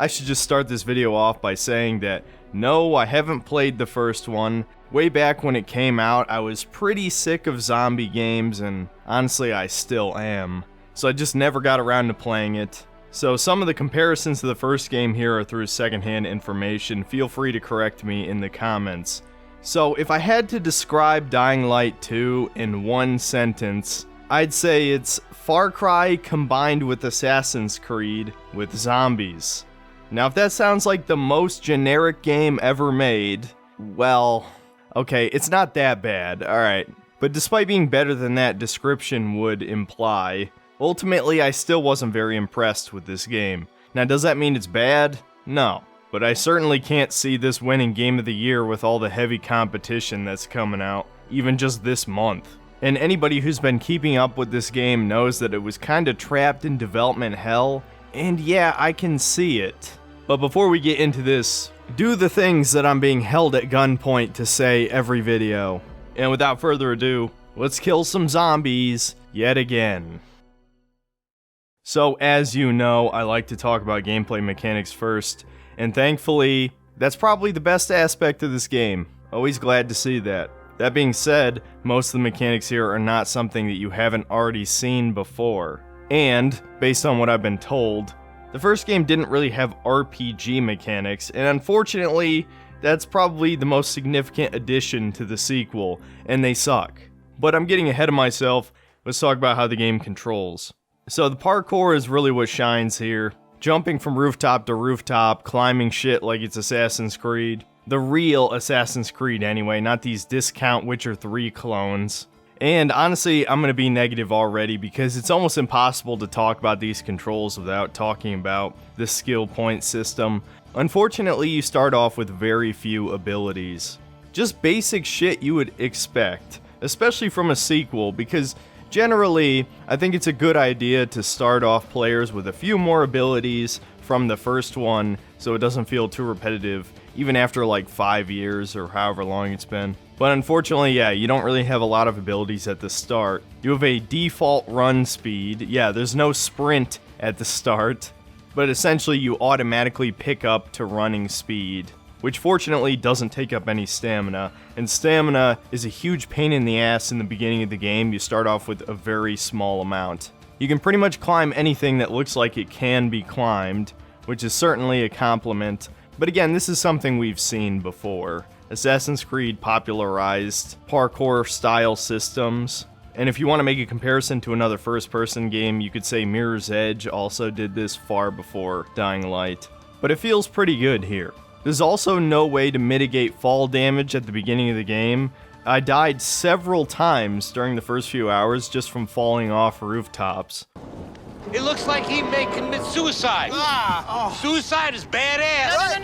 I should just start this video off by saying that no, I haven't played the first one. Way back when it came out, I was pretty sick of zombie games, and honestly I still am. So I just never got around to playing it. So some of the comparisons to the first game here are through secondhand information. Feel free to correct me in the comments. So if I had to describe Dying Light 2 in one sentence, I'd say it's Far Cry combined with Assassin's Creed with zombies. Now if that sounds like the most generic game ever made, well, okay, it's not that bad, alright. But despite being better than that description would imply, ultimately I still wasn't very impressed with this game. Now does that mean it's bad? No. But I certainly can't see this winning Game of the Year with all the heavy competition that's coming out, even just this month. And anybody who's been keeping up with this game knows that it was kinda trapped in development hell, and yeah, I can see it. But before we get into this, do the things that I'm being held at gunpoint to say every video. And without further ado, let's kill some zombies yet again. So as you know, I like to talk about gameplay mechanics first, and thankfully, that's probably the best aspect of this game. Always glad to see that. That being said, most of the mechanics here are not something that you haven't already seen before. And, based on what I've been told, the first game didn't really have RPG mechanics, and unfortunately, that's probably the most significant addition to the sequel, and they suck. But I'm getting ahead of myself. Let's talk about how the game controls. So the parkour is really what shines here. Jumping from rooftop to rooftop, climbing shit like it's Assassin's Creed. The real Assassin's Creed anyway, not these discount Witcher 3 clones. And honestly, I'm gonna be negative already because it's almost impossible to talk about these controls without talking about the skill point system. Unfortunately, you start off with very few abilities. Just basic shit you would expect, especially from a sequel, because generally, I think it's a good idea to start off players with a few more abilities from the first one so it doesn't feel too repetitive, even after like 5 years or however long it's been. But unfortunately, yeah, you don't really have a lot of abilities at the start. You have a default run speed. Yeah, there's no sprint at the start, but essentially you automatically pick up to running speed, which fortunately doesn't take up any stamina, and stamina is a huge pain in the ass in the beginning of the game. You start off with a very small amount. You can pretty much climb anything that looks like it can be climbed, which is certainly a compliment, but again, this is something we've seen before. Assassin's Creed popularized parkour style systems, and if you want to make a comparison to another first-person game, you could say Mirror's Edge also did this far before Dying Light, but it feels pretty good here. There's also no way to mitigate fall damage at the beginning of the game. I died several times during the first few hours just from falling off rooftops. It looks like he may commit suicide. Suicide is badass.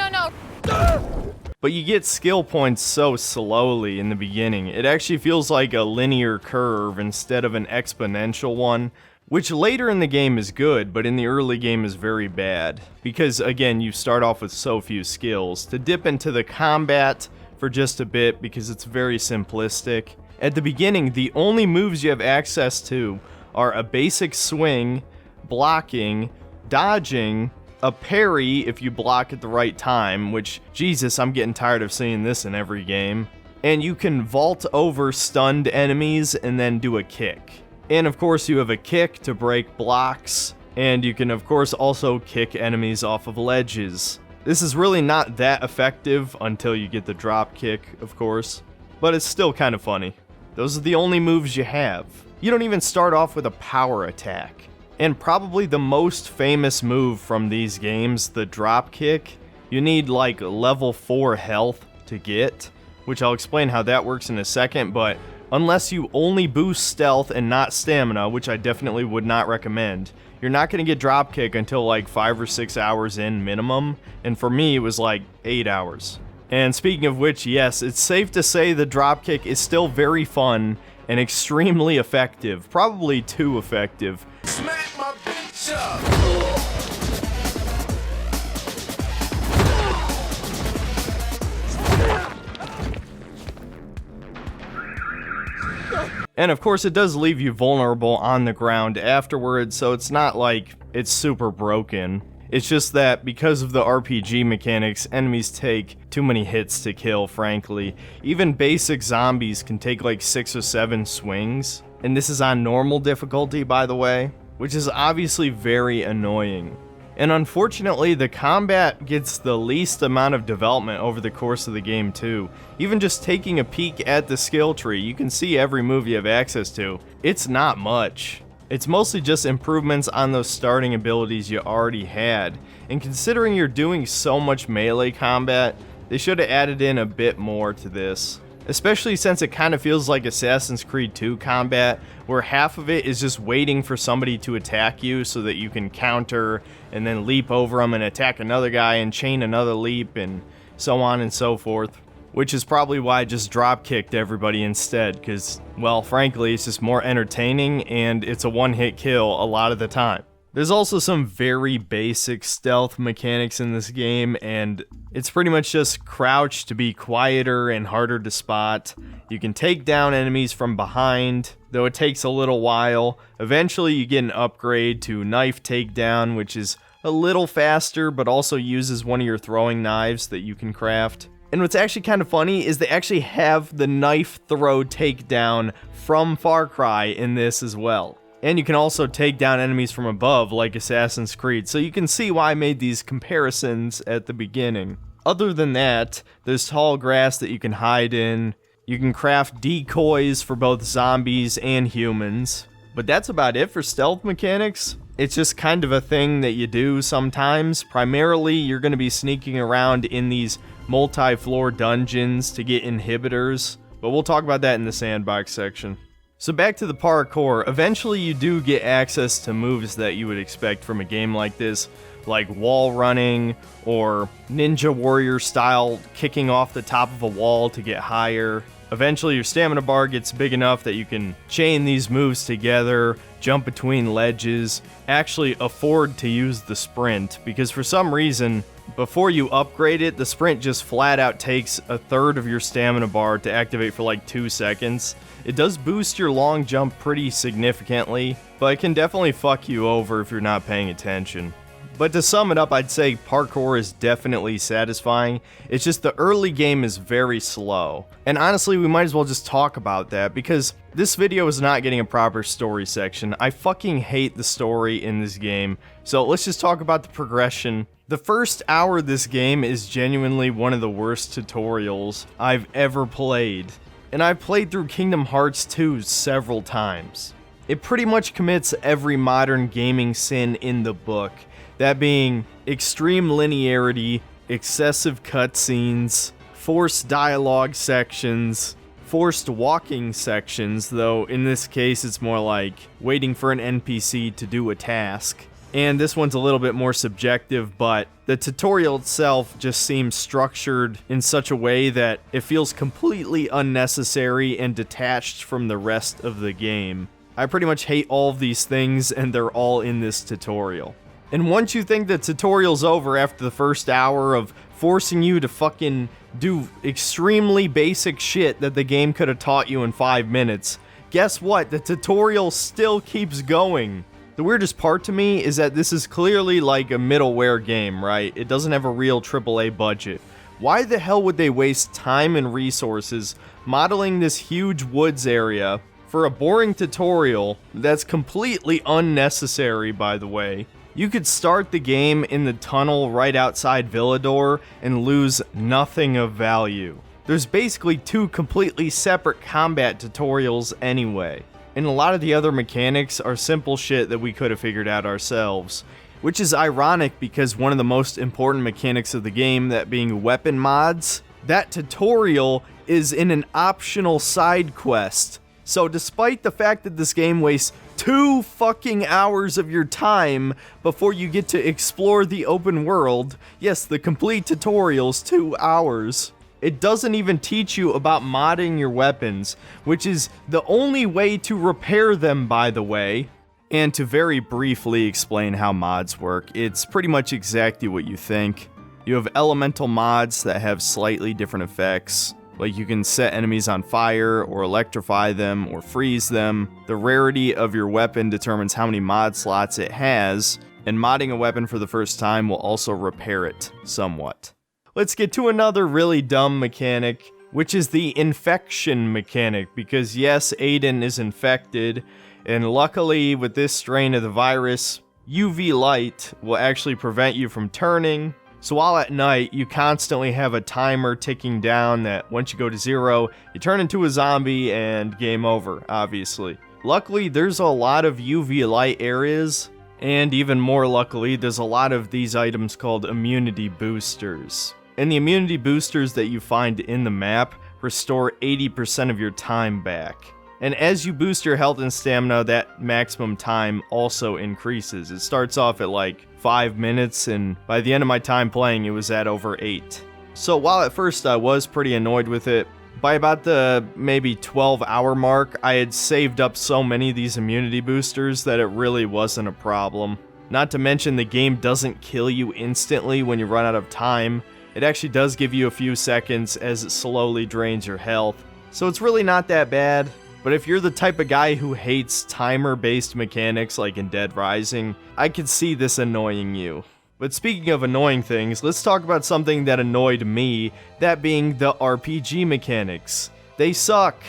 No. But you get skill points so slowly in the beginning. It actually feels like a linear curve instead of an exponential one, which later in the game is good, but in the early game is very bad. Because again, you start off with so few skills. To dip into the combat for just a bit, because it's very simplistic. At the beginning, the only moves you have access to are a basic swing, blocking, dodging, a parry if you block at the right time, which, Jesus, I'm getting tired of seeing this in every game. And you can vault over stunned enemies and then do a kick. And of course you have a kick to break blocks, and you can of course also kick enemies off of ledges. This is really not that effective until you get the drop kick, of course, but it's still kind of funny. Those are the only moves you have. You don't even start off with a power attack. And probably the most famous move from these games, the drop kick, you need like level 4 health to get, which I'll explain how that works in a second, but unless you only boost stealth and not stamina, which I definitely would not recommend, you're not going to get dropkick until like 5 or 6 hours in minimum, and for me it was like 8 hours. And speaking of which, yes, it's safe to say the dropkick is still very fun and extremely effective, probably too effective. Smack my bitch up! And of course it does leave you vulnerable on the ground afterwards, so it's not like it's super broken. It's just that because of the RPG mechanics, enemies take too many hits to kill, frankly. Even basic zombies can take like 6 or 7 swings. And this is on normal difficulty, by the way, which is obviously very annoying. And unfortunately, the combat gets the least amount of development over the course of the game too. Even just taking a peek at the skill tree, you can see every move you have access to. It's not much. It's mostly just improvements on those starting abilities you already had. And considering you're doing so much melee combat, they should have added in a bit more to this. Especially since it kind of feels like Assassin's Creed 2 combat, where half of it is just waiting for somebody to attack you so that you can counter and then leap over them and attack another guy and chain another leap and so on and so forth. Which is probably why I just drop-kicked everybody instead, because, well, frankly, it's just more entertaining and it's a one-hit kill a lot of the time. There's also some very basic stealth mechanics in this game, and it's pretty much just crouch to be quieter and harder to spot. You can take down enemies from behind, though it takes a little while. Eventually you get an upgrade to knife takedown, which is a little faster, but also uses one of your throwing knives that you can craft. And what's actually kind of funny is they actually have the knife throw takedown from Far Cry in this as well. And you can also take down enemies from above like Assassin's Creed, so you can see why I made these comparisons at the beginning. Other than that, there's tall grass that you can hide in. You can craft decoys for both zombies and humans. But that's about it for stealth mechanics. It's just kind of a thing that you do sometimes. Primarily, you're going to be sneaking around in these multi-floor dungeons to get inhibitors, but we'll talk about that in the sandbox section. So back to the parkour, eventually you do get access to moves that you would expect from a game like this, like wall running or Ninja Warrior style kicking off the top of a wall to get higher. Eventually your stamina bar gets big enough that you can chain these moves together, jump between ledges, actually afford to use the sprint, because for some reason, before you upgrade it, the sprint just flat out takes a third of your stamina bar to activate for like 2 seconds. It does boost your long jump pretty significantly, but it can definitely fuck you over if you're not paying attention. But to sum it up, I'd say parkour is definitely satisfying. It's just the early game is very slow. And honestly, we might as well just talk about that, because this video is not getting a proper story section. I fucking hate the story in this game. So let's just talk about the progression. The first hour of this game is genuinely one of the worst tutorials I've ever played. And I've played through Kingdom Hearts 2 several times. It pretty much commits every modern gaming sin in the book. That being extreme linearity, excessive cutscenes, forced dialogue sections, forced walking sections, though in this case it's more like waiting for an NPC to do a task. And this one's a little bit more subjective, but the tutorial itself just seems structured in such a way that it feels completely unnecessary and detached from the rest of the game. I pretty much hate all of these things, and they're all in this tutorial. And once you think the tutorial's over after the first hour of forcing you to fucking do extremely basic shit that the game could have taught you in 5 minutes, guess what? The tutorial still keeps going. The weirdest part to me is that this is clearly like a middleware game, right? It doesn't have a real AAA budget. Why the hell would they waste time and resources modeling this huge woods area for a boring tutorial that's completely unnecessary, by the way? You could start the game in the tunnel right outside Villador and lose nothing of value. There's basically 2 completely separate combat tutorials anyway. And a lot of the other mechanics are simple shit that we could have figured out ourselves. Which is ironic because one of the most important mechanics of the game, that being weapon mods, that tutorial is in an optional side quest. So despite the fact that this game wastes 2 fucking hours of your time before you get to explore the open world, yes, the complete tutorial's 2 hours. It doesn't even teach you about modding your weapons, which is the only way to repair them, by the way. And to very briefly explain how mods work, it's pretty much exactly what you think. You have elemental mods that have slightly different effects. Like you can set enemies on fire, or electrify them, or freeze them. The rarity of your weapon determines how many mod slots it has. and modding a weapon for the first time will also repair it somewhat. Let's get to another really dumb mechanic, which is the infection mechanic, because yes, Aiden is infected, and luckily with this strain of the virus, UV light will actually prevent you from turning. So while at night, you constantly have a timer ticking down that once you go to 0, you turn into a zombie and game over, obviously. Luckily, there's a lot of UV light areas, and even more luckily, there's a lot of these items called immunity boosters. And the immunity boosters that you find in the map restore 80% of your time back. And as you boost your health and stamina, that maximum time also increases. It starts off at like 5 minutes, and by the end of my time playing, it was at over 8. So while at first I was pretty annoyed with it, by about the maybe 12-hour mark, I had saved up so many of these immunity boosters that it really wasn't a problem. Not to mention the game doesn't kill you instantly when you run out of time. It actually does give you a few seconds as it slowly drains your health. So it's really not that bad. But if you're the type of guy who hates timer-based mechanics like in Dead Rising, I could see this annoying you. But speaking of annoying things, let's talk about something that annoyed me, that being the RPG mechanics. They suck.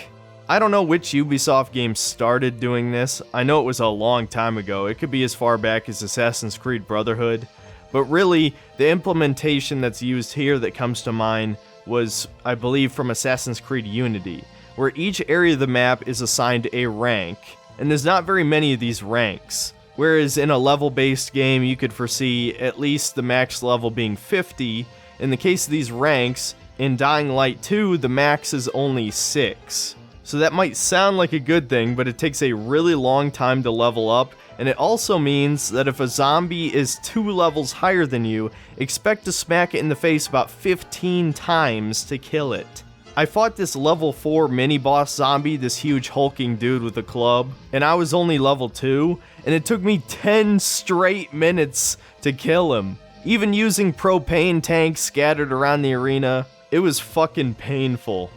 I don't know which Ubisoft game started doing this. I know it was a long time ago. It could be as far back as Assassin's Creed Brotherhood. But really, the implementation that's used here that comes to mind was, I believe, from Assassin's Creed Unity, where each area of the map is assigned a rank, and there's not very many of these ranks. Whereas in a level-based game, you could foresee at least the max level being 50. In the case of these ranks, in Dying Light 2, the max is only 6. So that might sound like a good thing, but it takes a really long time to level up, and it also means that if a zombie is 2 levels higher than you, expect to smack it in the face about 15 times to kill it. I fought this level 4 mini-boss zombie, this huge hulking dude with a club, and I was only level 2, and it took me 10 straight minutes to kill him. Even using propane tanks scattered around the arena, it was fucking painful.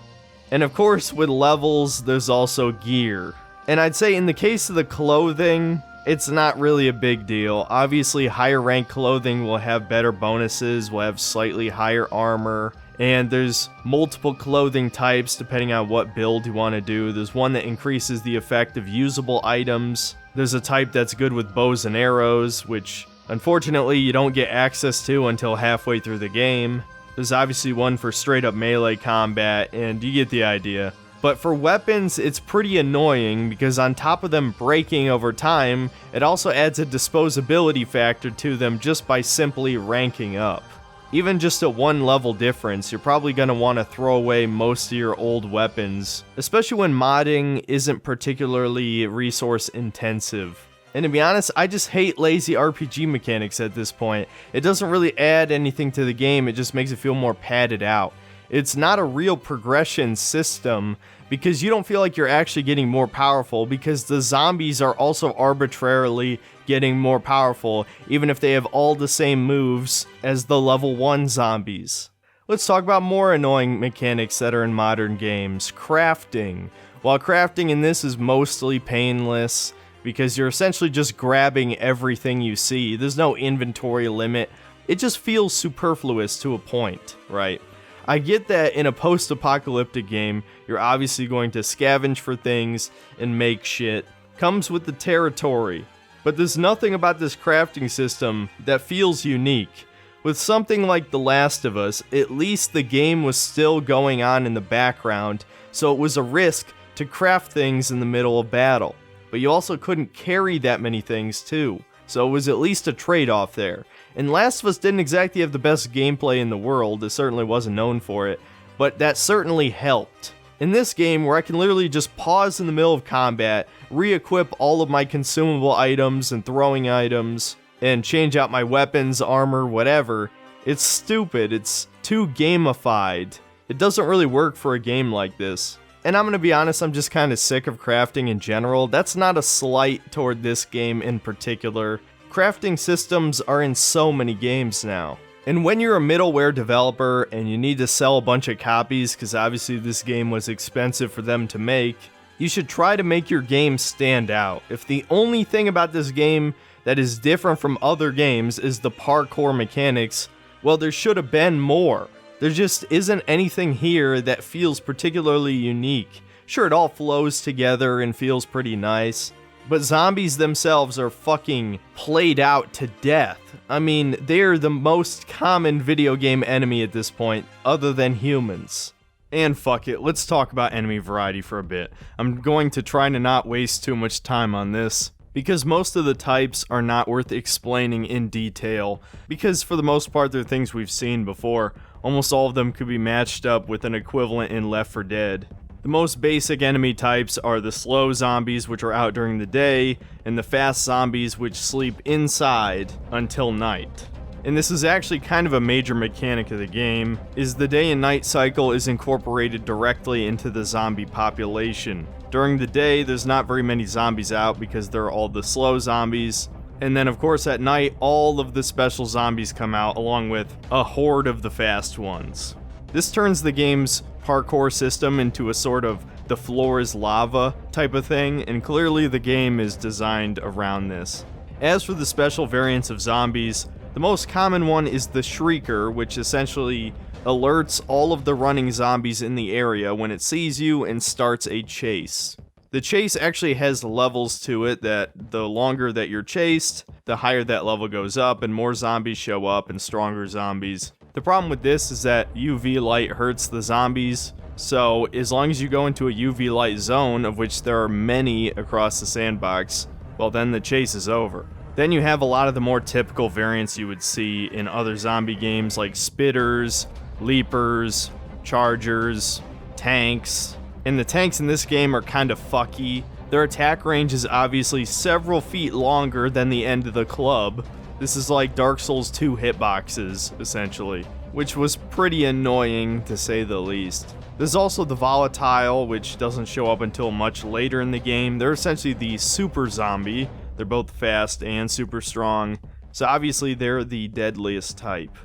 And of course, with levels, there's also gear. And I'd say in the case of the clothing, it's not really a big deal. Obviously, higher rank clothing will have better bonuses, will have slightly higher armor, and there's multiple clothing types depending on what build you want to do. There's one that increases the effect of usable items. There's a type that's good with bows and arrows, which unfortunately you don't get access to until halfway through the game. There's obviously one for straight up melee combat, and you get the idea. But for weapons, it's pretty annoying because on top of them breaking over time, it also adds a disposability factor to them just by simply ranking up. Even just a 1 level difference, you're probably going to want to throw away most of your old weapons, especially when modding isn't particularly resource intensive. And to be honest, I just hate lazy RPG mechanics at this point. It doesn't really add anything to the game, it just makes it feel more padded out. It's not a real progression system because you don't feel like you're actually getting more powerful because the zombies are also arbitrarily getting more powerful even if they have all the same moves as the level 1 zombies. Let's talk about more annoying mechanics that are in modern games. Crafting. While crafting in this is mostly painless because you're essentially just grabbing everything you see, there's no inventory limit, it just feels superfluous to a point, right? I get that in a post-apocalyptic game, you're obviously going to scavenge for things and make shit. Comes with the territory. But there's nothing about this crafting system that feels unique. With something like The Last of Us, at least the game was still going on in the background, so it was a risk to craft things in the middle of battle. But you also couldn't carry that many things too, so it was at least a trade-off there. And Last of Us didn't exactly have the best gameplay in the world, it certainly wasn't known for it, but that certainly helped. In this game, where I can literally just pause in the middle of combat, re-equip all of my consumable items and throwing items, and change out my weapons, armor, whatever, it's stupid, it's too gamified. It doesn't really work for a game like this. And I'm gonna be honest, I'm just kinda sick of crafting in general. That's not a slight toward this game in particular. Crafting systems are in so many games now. And when you're a middleware developer and you need to sell a bunch of copies, because obviously this game was expensive for them to make, you should try to make your game stand out. If the only thing about this game that is different from other games is the parkour mechanics. Well, there should have been more. There just isn't anything here that feels particularly unique. Sure, it all flows together and feels pretty nice, but zombies themselves are fucking played out to death. I mean, they're the most common video game enemy at this point, other than humans. And fuck it, let's talk about enemy variety for a bit. I'm going to try to not waste too much time on this, because most of the types are not worth explaining in detail, because for the most part they're things we've seen before. Almost all of them could be matched up with an equivalent in Left 4 Dead. The most basic enemy types are the slow zombies, which are out during the day, and the fast zombies, which sleep inside until night. And this is actually kind of a major mechanic of the game, is the day and night cycle is incorporated directly into the zombie population. During the day, there's not very many zombies out because they're all the slow zombies. And then of course at night, all of the special zombies come out along with a horde of the fast ones. This turns the game's parkour system into a sort of the floor is lava type of thing, and clearly the game is designed around this. As for the special variants of zombies, the most common one is the Shrieker, which essentially alerts all of the running zombies in the area when it sees you and starts a chase. The chase actually has levels to it that the longer that you're chased, the higher that level goes up and more zombies show up and stronger zombies. The problem with this is that UV light hurts the zombies, so as long as you go into a UV light zone, of which there are many across the sandbox, well then the chase is over. Then you have a lot of the more typical variants you would see in other zombie games like spitters, leapers, chargers, tanks. And the tanks in this game are kind of fucky. Their attack range is obviously several feet longer than the end of the club. This is like Dark Souls 2 hitboxes, essentially, which was pretty annoying to say the least. There's also the volatile, which doesn't show up until much later in the game. They're essentially the super zombie. They're both fast and super strong, so obviously they're the deadliest type.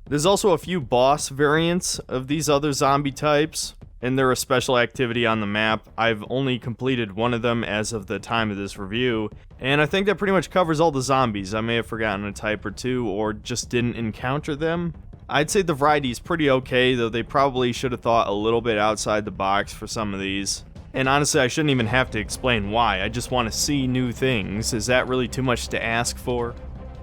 There's also a few boss variants of these other zombie types, and they're a special activity on the map. I've only completed one of them as of the time of this review, and I think that pretty much covers all the zombies. I may have forgotten a type or two, or just didn't encounter them. I'd say the variety is pretty okay, though they probably should have thought a little bit outside the box for some of these. And honestly, I shouldn't even have to explain why. I just want to see new things. Is that really too much to ask for?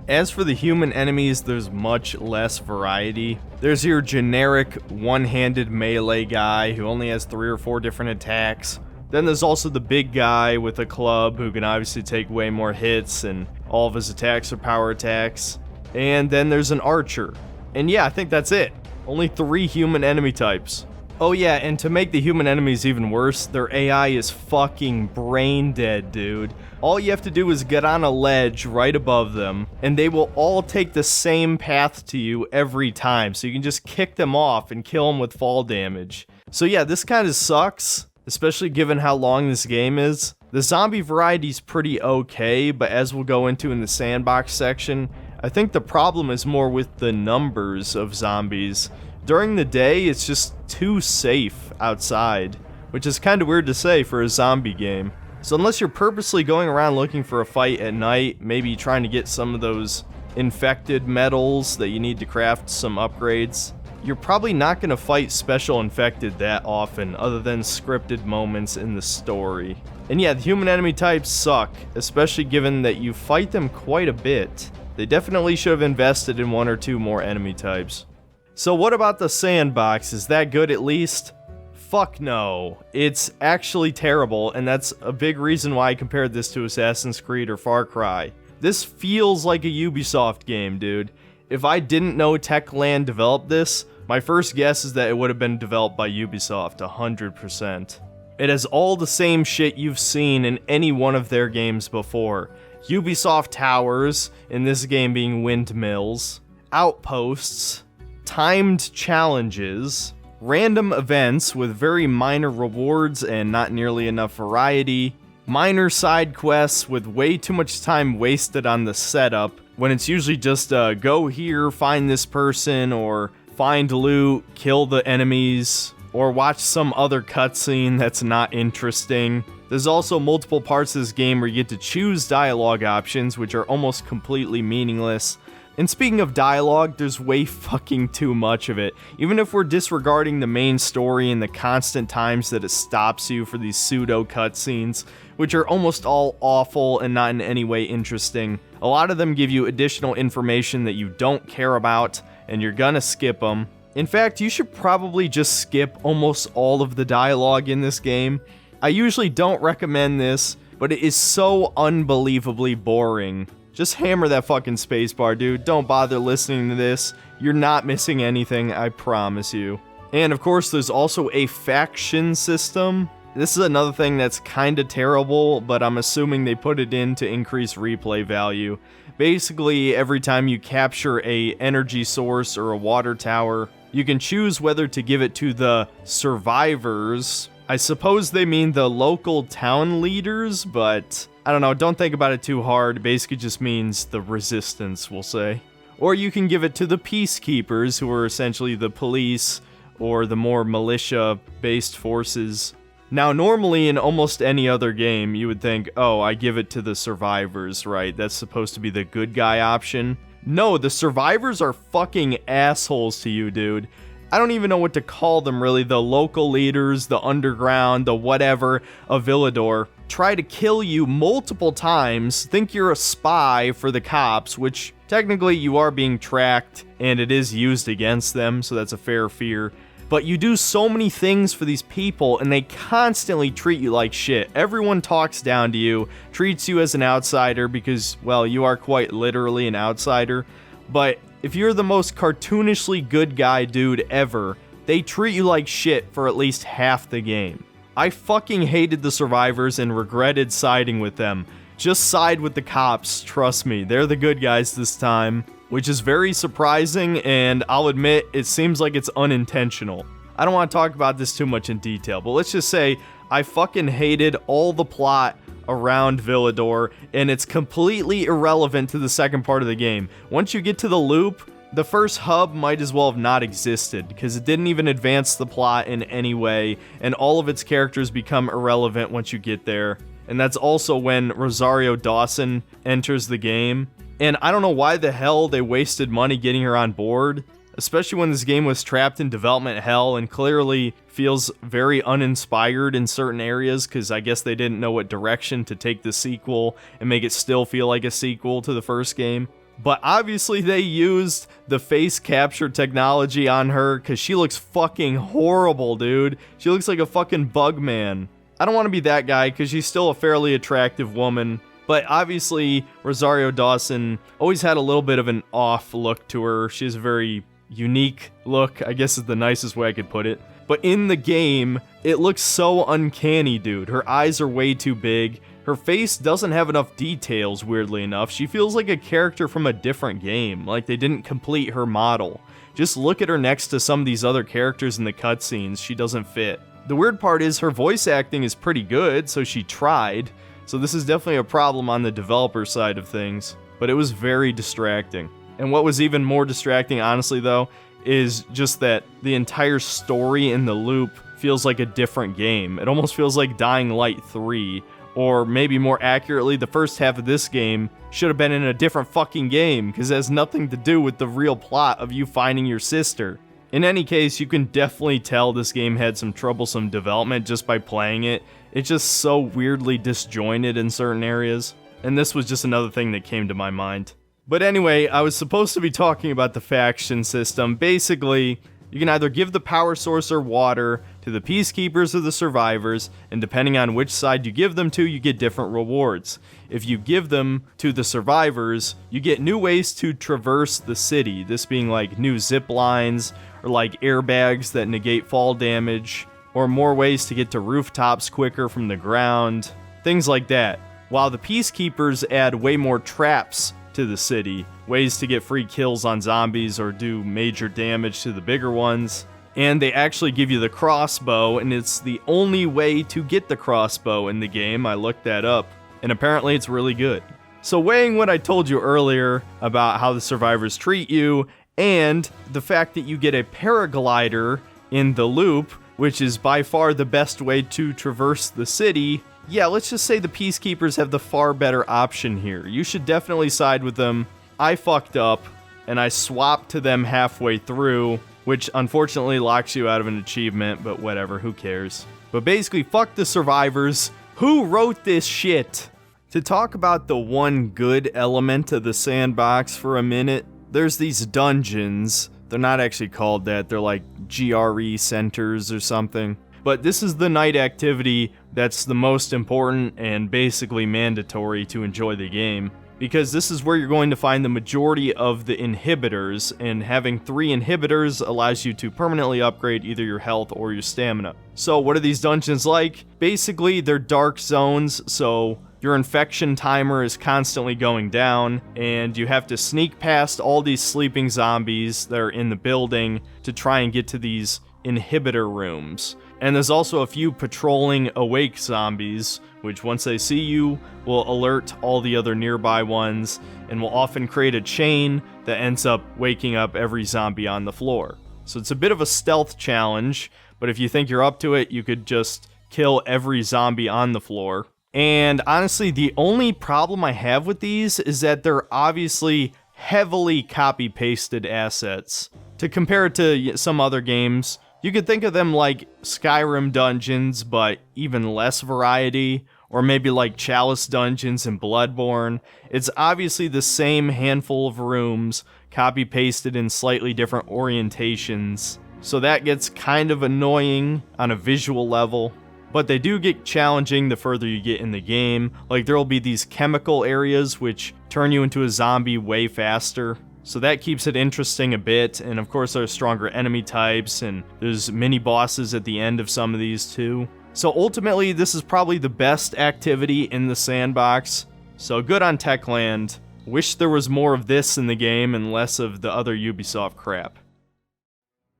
As for the human enemies, there's much less variety. There's your generic one-handed melee guy who only has 3 or 4 different attacks. Then there's also the big guy with a club who can obviously take way more hits, and all of his attacks are power attacks. And then there's an archer. And yeah, I think that's it. Only 3 human enemy types. Oh yeah, and to make the human enemies even worse, their AI is fucking brain dead, dude. All you have to do is get on a ledge right above them, and they will all take the same path to you every time, so you can just kick them off and kill them with fall damage. So yeah, this kind of sucks, especially given how long this game is. The zombie variety's pretty okay, but as we'll go into in the sandbox section, I think the problem is more with the numbers of zombies. During the day, it's just too safe outside, which is kind of weird to say for a zombie game. So unless you're purposely going around looking for a fight at night, maybe trying to get some of those infected metals that you need to craft some upgrades, you're probably not going to fight special infected that often, other than scripted moments in the story. And yeah, the human enemy types suck, especially given that you fight them quite a bit. They definitely should have invested in 1 or 2 more enemy types. So what about the sandbox? Is that good at least? Fuck no. It's actually terrible, and that's a big reason why I compared this to Assassin's Creed or Far Cry. This feels like a Ubisoft game, dude. If I didn't know Techland developed this, my first guess is that it would have been developed by Ubisoft, 100%. It has all the same shit you've seen in any one of their games before. Ubisoft towers, in this game being windmills, outposts, timed challenges, random events with very minor rewards and not nearly enough variety, minor side quests with way too much time wasted on the setup, when it's usually just go here, find this person, or find loot, kill the enemies, or watch some other cutscene that's not interesting. There's also multiple parts of this game where you get to choose dialogue options, which are almost completely meaningless. And speaking of dialogue, there's way fucking too much of it. Even if we're disregarding the main story and the constant times that it stops you for these pseudo cutscenes, which are almost all awful and not in any way interesting. A lot of them give you additional information that you don't care about, and you're gonna skip them. In fact, you should probably just skip almost all of the dialogue in this game. I usually don't recommend this, but it is so unbelievably boring. Just hammer that fucking spacebar, dude. Don't bother listening to this. You're not missing anything, I promise you. And of course, there's also a faction system. This is another thing that's kinda terrible, but I'm assuming they put it in to increase replay value. Basically, every time you capture a energy source or a water tower, you can choose whether to give it to the survivors. I suppose they mean the local town leaders, but I don't know, don't think about it too hard. It basically just means the resistance, we'll say. Or you can give it to the peacekeepers, who are essentially the police or the more militia-based forces. Now, normally in almost any other game, you would think, oh, I give it to the survivors, right? That's supposed to be the good guy option. No, the survivors are fucking assholes to you, dude. I don't even know what to call them, really. The local leaders, the underground, the whatever of Villador try to kill you multiple times, think you're a spy for the cops, which technically you are being tracked, and it is used against them, so that's a fair fear. But you do so many things for these people, and they constantly treat you like shit. Everyone talks down to you, treats you as an outsider because, well, you are quite literally an outsider. But if you're the most cartoonishly good guy dude ever, they treat you like shit for at least half the game. I fucking hated the survivors and regretted siding with them. Just side with the cops, trust me, they're the good guys this time. Which is very surprising, and I'll admit, it seems like it's unintentional. I don't want to talk about this too much in detail, but let's just say I fucking hated all the plot around Villador, and it's completely irrelevant to the second part of the game. Once you get to the loop, the first hub might as well have not existed, because it didn't even advance the plot in any way, and all of its characters become irrelevant once you get there. And that's also when Rosario Dawson enters the game. And I don't know why the hell they wasted money getting her on board, especially when this game was trapped in development hell and clearly feels very uninspired in certain areas, because I guess they didn't know what direction to take the sequel and make it still feel like a sequel to the first game. But obviously they used the face capture technology on her, because she looks fucking horrible, dude. She looks like a fucking bug man. I don't want to be that guy, because she's still a fairly attractive woman. But obviously, Rosario Dawson always had a little bit of an off look to her. She has a very unique look, I guess is the nicest way I could put it. But in the game, it looks so uncanny, dude. Her eyes are way too big. Her face doesn't have enough details, weirdly enough. She feels like a character from a different game, like they didn't complete her model. Just look at her next to some of these other characters in the cutscenes. She doesn't fit. The weird part is her voice acting is pretty good, so she tried. So this is definitely a problem on the developer side of things, but it was very distracting. And what was even more distracting, honestly, though, is just that the entire story in the loop feels like a different game. It almost feels like Dying Light 3, or maybe more accurately, the first half of this game should have been in a different fucking game, because it has nothing to do with the real plot of you finding your sister. In any case, you can definitely tell this game had some troublesome development just by playing it. It's just so weirdly disjointed in certain areas, and this was just another thing that came to my mind. But anyway, I was supposed to be talking about the faction system. Basically, you can either give the power source or water to the peacekeepers or the survivors, and depending on which side you give them to, you get different rewards. If you give them to the survivors, you get new ways to traverse the city, this being like new zip lines, or like airbags that negate fall damage, or more ways to get to rooftops quicker from the ground, things like that. While the peacekeepers add way more traps to the city, ways to get free kills on zombies or do major damage to the bigger ones. And they actually give you the crossbow, and it's the only way to get the crossbow in the game. I looked that up, and apparently it's really good. So weighing what I told you earlier about how the survivors treat you, and the fact that you get a paraglider in the loop, which is by far the best way to traverse the city, yeah, let's just say the Peacekeepers have the far better option here. You should definitely side with them. I fucked up, and I swapped to them halfway through, which unfortunately locks you out of an achievement, but whatever, who cares? But basically, fuck the survivors. Who wrote this shit? To talk about the one good element of the sandbox for a minute, there's these dungeons. They're not actually called that, they're like GRE centers or something. But this is the night activity that's the most important and basically mandatory to enjoy the game, because this is where you're going to find the majority of the inhibitors, and having 3 inhibitors allows you to permanently upgrade either your health or your stamina. So what are these dungeons like? Basically, they're dark zones, so your infection timer is constantly going down, and you have to sneak past all these sleeping zombies that are in the building to try and get to these inhibitor rooms. And there's also a few patrolling awake zombies, which once they see you, will alert all the other nearby ones, and will often create a chain that ends up waking up every zombie on the floor. So it's a bit of a stealth challenge, but if you think you're up to it, you could just kill every zombie on the floor. And honestly, the only problem I have with these is that they're obviously heavily copy-pasted assets. To compare it to some other games, you could think of them like Skyrim dungeons, but even less variety, or maybe like Chalice dungeons in Bloodborne. It's obviously the same handful of rooms, copy-pasted in slightly different orientations, so that gets kind of annoying on a visual level. But they do get challenging the further you get in the game. Like, there will be these chemical areas which turn you into a zombie way faster. So that keeps it interesting a bit, and of course there are stronger enemy types, and there's mini-bosses at the end of some of these too. So ultimately, this is probably the best activity in the sandbox. So good on Techland. Wish there was more of this in the game and less of the other Ubisoft crap.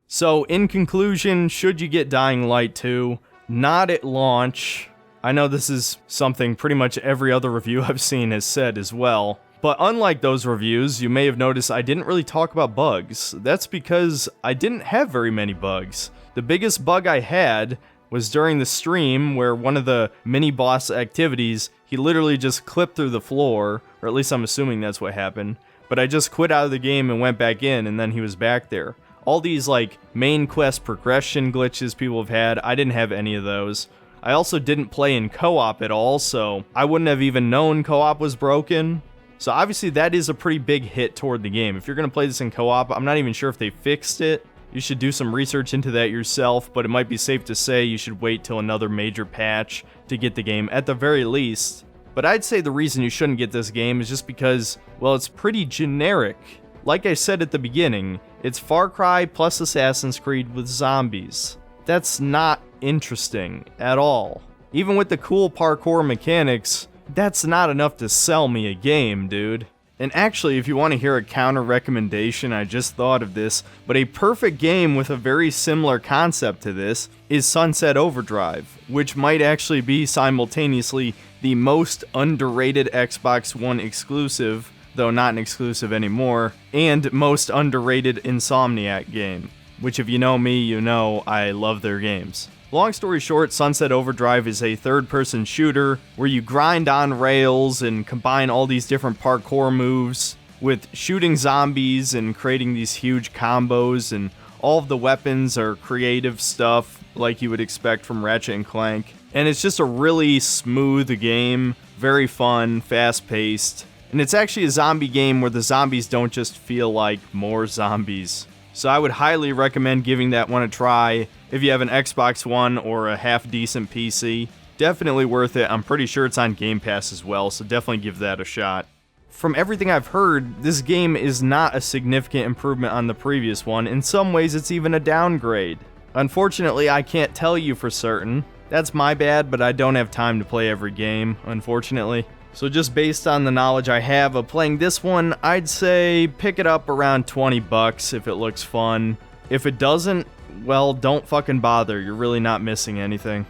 So in conclusion, should you get Dying Light 2? Not at launch. I know this is something pretty much every other review I've seen has said as well. But unlike those reviews, you may have noticed I didn't really talk about bugs. That's because I didn't have very many bugs. The biggest bug I had was during the stream where one of the mini-boss activities, he literally just clipped through the floor, or at least I'm assuming that's what happened. But I just quit out of the game and went back in, and then he was back there. All these like main quest progression glitches people have had, I didn't have any of those. I also didn't play in co-op at all, so I wouldn't have even known co-op was broken. So obviously that is a pretty big hit toward the game. If you're going to play this in co-op, I'm not even sure if they fixed it. You should do some research into that yourself, but it might be safe to say you should wait till another major patch to get the game at the very least. But I'd say the reason you shouldn't get this game is just because, well, it's pretty generic. Like I said at the beginning, it's Far Cry plus Assassin's Creed with zombies. That's not interesting at all. Even with the cool parkour mechanics, that's not enough to sell me a game, dude. And actually, if you want to hear a counter recommendation, I just thought of this, but a perfect game with a very similar concept to this is Sunset Overdrive, which might actually be simultaneously the most underrated Xbox One exclusive, though not an exclusive anymore, and most underrated Insomniac game, which if you know me, you know I love their games. Long story short, Sunset Overdrive is a third-person shooter where you grind on rails and combine all these different parkour moves with shooting zombies and creating these huge combos, and all of the weapons are creative stuff like you would expect from Ratchet & Clank. And it's just a really smooth game, very fun, fast-paced, and it's actually a zombie game where the zombies don't just feel like more zombies. So I would highly recommend giving that one a try if you have an Xbox One or a half-decent PC. Definitely worth it. I'm pretty sure it's on Game Pass as well, so definitely give that a shot. From everything I've heard, this game is not a significant improvement on the previous one. In some ways, it's even a downgrade. Unfortunately, I can't tell you for certain. That's my bad, but I don't have time to play every game, unfortunately. So just based on the knowledge I have of playing this one, I'd say pick it up around $20 if it looks fun. If it doesn't, well, don't fucking bother. You're really not missing anything.